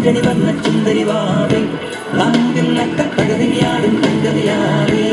செஞ்சடி வந்த சுந்தரி வாவே நாங்கள் நட்ட பகுதியாடும் தங்கதியாவே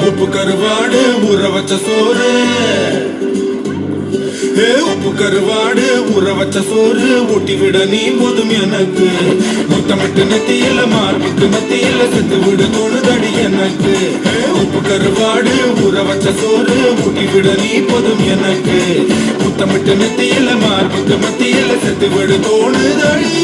உப்பு கருவாடு ஊற வச்ச சோறு உப்பு கருவாடு ஊற வச்ச சோறு ஊட்டி விட நீ போதும் எனக்கு முத்தமிட்டு நெத்தியில மார்புக்கு மத்தியில செத்து விட தோணுதடி எனக்கு உப்பு கருவாடு ஊற வச்ச சோறு ஊட்டி விட நீ போதும் எனக்கு முத்தமிட்டு நெத்தியில மார்புக்கு மத்தியில செத்து விட தோணுதடி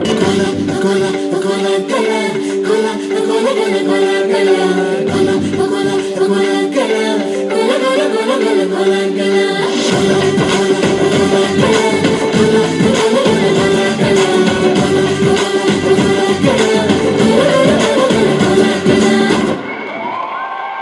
Cola, cola, cola, cola, cola, cola, cola, cola, cola.